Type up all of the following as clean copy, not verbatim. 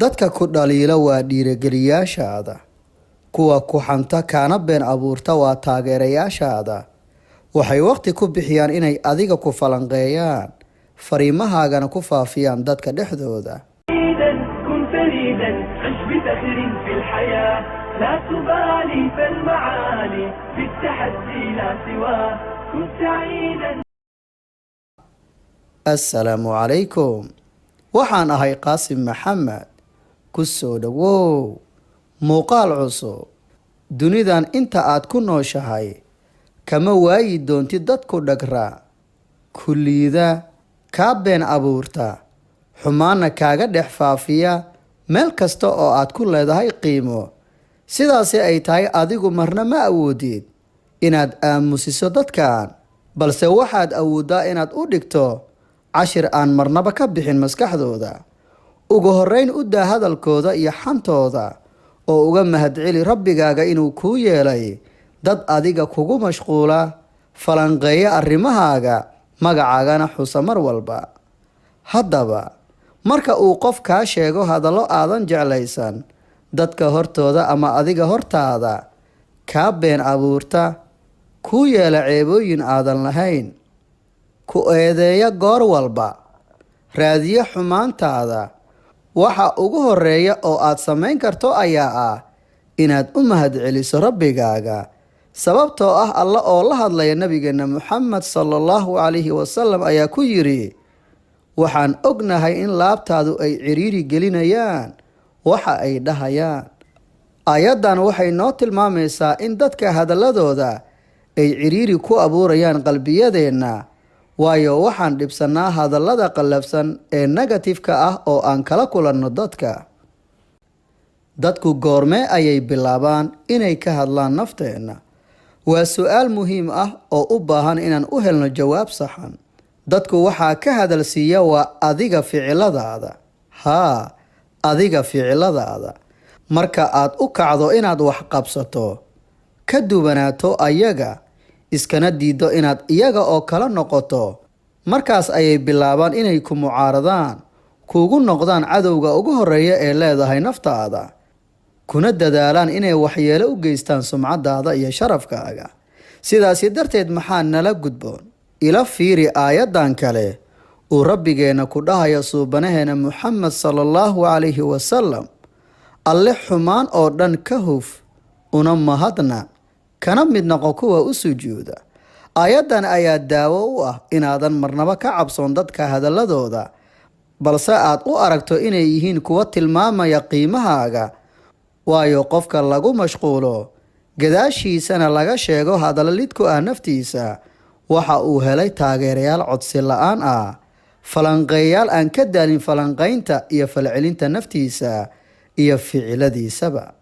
dadka ku dhaliila waa dhiirigeliyaashaada, kuwa ku xanta kaana been abuurta waa taageerayaashaada. waxay waqti ku bixiyaan inay adiga ku falanqeeyaan, fariimahaagana ku faafiyaan dadka dhexdooda. كن فريدا عش بفخر في الحياة لا تبالي فالمعالي في التحدي لا سواه كن سعيدا. السلام عليكم. waxaan ahay qaasim maxamed. ku soo dhawow muuqaal cusub. dunidan inta aad ku nooshahay kama waayi doontid dadku dhagra, kulliida kaa been abuurta, xumaana kaaga dhex faafiya meel kasta oo aad ku leedahay qiimo. sidaasi ay tahay adigu marna ma awoodid inaad aamusiso dadkan, balse waxaad awooddaa inaad u dhigto cashir aan marnaba ka bixin maskaxdooda. ugu horreyn u daa hadalkooda iyo xantooda oo uga mahadceli rabbigaaga inuu kuu yeelay dad adiga kugu mashquula, falanqeeya arrimahaaga, magacaagana xusa mar walba. haddaba marka uu qof kaa sheego hadallo aadan jeclaysan, dadka hortooda ama adiga hortaada, kaa been abuurta, kuu yeela ceebooyin aadan lahayn, ku eedeeya goor walba, raadiya xumaantaada, waxa ugu horeeya oo aad samayn karto ayaa ah inaad u mahadceliso rabbigaaga, sababtoo ah alla oo la hadlaya nabigeena Muxamed sallallahu calayhi wasallam ayaa ku yiri, waxaan ognahay in laabtaadu ay ciriiri gelinayaan waxa ay dhahayaan. aayaddan waxay noo tilmaamaysaa in dadka hadaladooda ay ciriiri ku abuurayaan qalbiyadeenna, waayo waxaan dhibsanaa hadallada qallafsan ee negatifka ah oo aan kala kulanno dadka. dadku goormee ayay bilaabaan inay ka hadlaan nafteenna? waa su-aal muhiim ah oo u baahan inaan u helno jawaab saxan. dadku waxaa ka hadalsiiya waa adiga ficiladaada. adiga ficiladaada. marka aad u kacdo inaad wax qabsato, ka duwanaato ayaga, iskana diido inaad iyaga oo kala noqoto, markaas ayay bilaabaan inay ku mucaaradaan, kuugu noqdaan cadowga ugu horeeya ee leedahay naftaada, kuna dadaalaan inay waxyeelo u geystaan sumcadaada iyo sharafkaaga. sidaasi darteed maxaa nala gudboon? ila fiiri aayaddan kale uu rabbigeena ku dhahayo suubanaheena Muxamed sallallahu calayhi wasallam, alle xumaan oo dhan ka huf, una mahadna, kana mid noqo kuwa u sujuuda. aayaddan ayaa daawo u ah inaadan marnaba ka cabsoon dadka hadaladooda, balse aad u aragto inay yihiin kuwa tilmaamaya qiimahaaga. waayo qofka lagu mashquulo gadaashiisana laga sheego hadallo lid ku ah naftiisa, waxa uu helay taageerayaal codsi la-aan ah, falanqeeyaal aan ka daalin falanqaynta iyo falcelinta naftiisa iyo ficiladiisaba.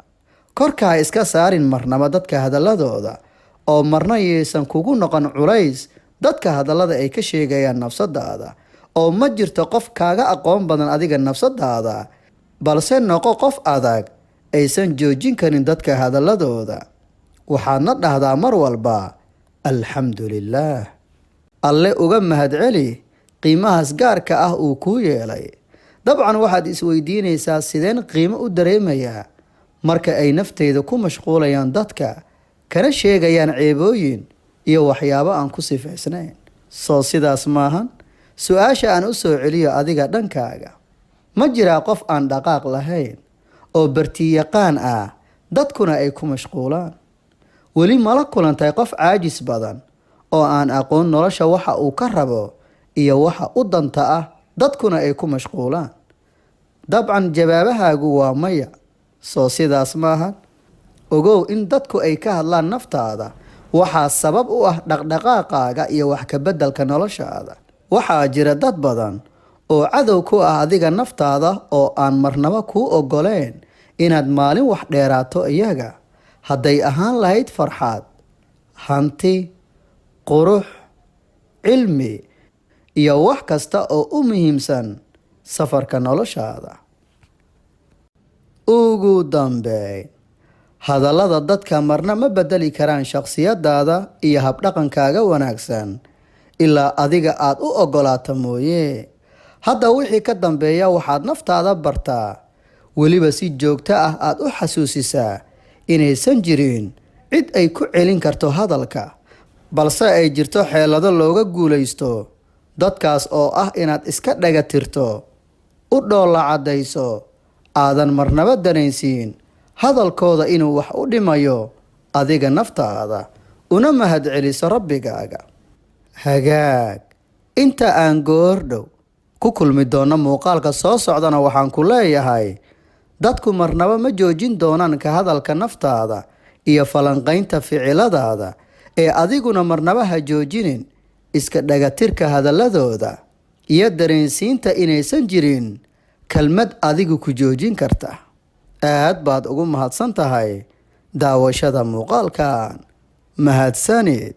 korkaa iska saarin marnaba dadka hadaladooda, oo marna yaysan kugu noqon culays dadka hadallada ay ka sheegayaan nafsadaada. oo ma jirto qof kaaga aqoon badan adiga nafsadaada, balse noqo qof adag, aysan joojin karin dadka hadaladooda. waxaadna dhahdaa mar walba alxamdulilaah. alle uga mahadceli qiimahaas gaarka ah uu kuu yeelay. dabcan waxaad isweydiinaysaa, sideen qiimo u dareemayaa marka ay nafteyda ku mashquulayaan dadka, kana sheegayaan ceebooyin iyo waxyaabo aan ku sifaysnayn? soo sidaas maahan? su-aasha aan u soo celiyo adiga dhankaaga. ma jiraa qof aan dhaqaaq lahayn oo bartiyaqaan ah, dadkuna ay ku mashquulaan? weli mala kulantahay qof caajis badan oo aan aqoon nolosha waxa uu ka rabo iyo waxa u danta ah, dadkuna ay ku mashquulaan? dabcan jawaabahaagu waa maya. soo sidaas maahan? ogow in dadku ay ka hadlaan naftaada waxaa sabab u ah dhaqdhaqaaqaaga iyo wax ka beddelka noloshaada. waxaa jira dad badan oo cadow ku ah adiga naftaada oo aan marnaba kuu ogoleen inaad maalin wax dheeraato iyaga, hadday ahaan lahayd farxad, hanti, qurux, cilmi iyo wax kasta oo u muhiimsan safarka noloshaada. ugu dambeyn, hadallada dadka marna ma bedeli karaan shakhsiyadaada iyo habdhaqankaaga wanaagsan ilaa adiga aad u ogolaato mooye. hadda wixii ka dambeeya waxaad naftaada bartaa weliba si joogto ah aad u xasuusisaa inaysan jirin cid ay ku celin karto hadalka, balse ay jirto xeelado looga guulaysto dadkaas oo ah inaad iska dhaga tirto, u dhoolla caddayso, aadan marnaba danaysiin hadalkooda inuu wax u dhimayo adiga naftaada, una mahadceliso rabbigaaga. Hagaag, inta aan goordhow ku kulmi doono muuqaalka soo socdana waxaan ku leeyahay, dadku marnaba ma joojin doonaan ka hadalka naftaada iyo falanqaynta ficiladaada, ee adiguna marnaba ha joojinin iska dhagatirka hadaladooda iyo dareensiinta inaysan jirin kelmad adigu ku joojin karta. aad baad ugu mahadsan tahay daawashada muuqaalkan. mahadsanid.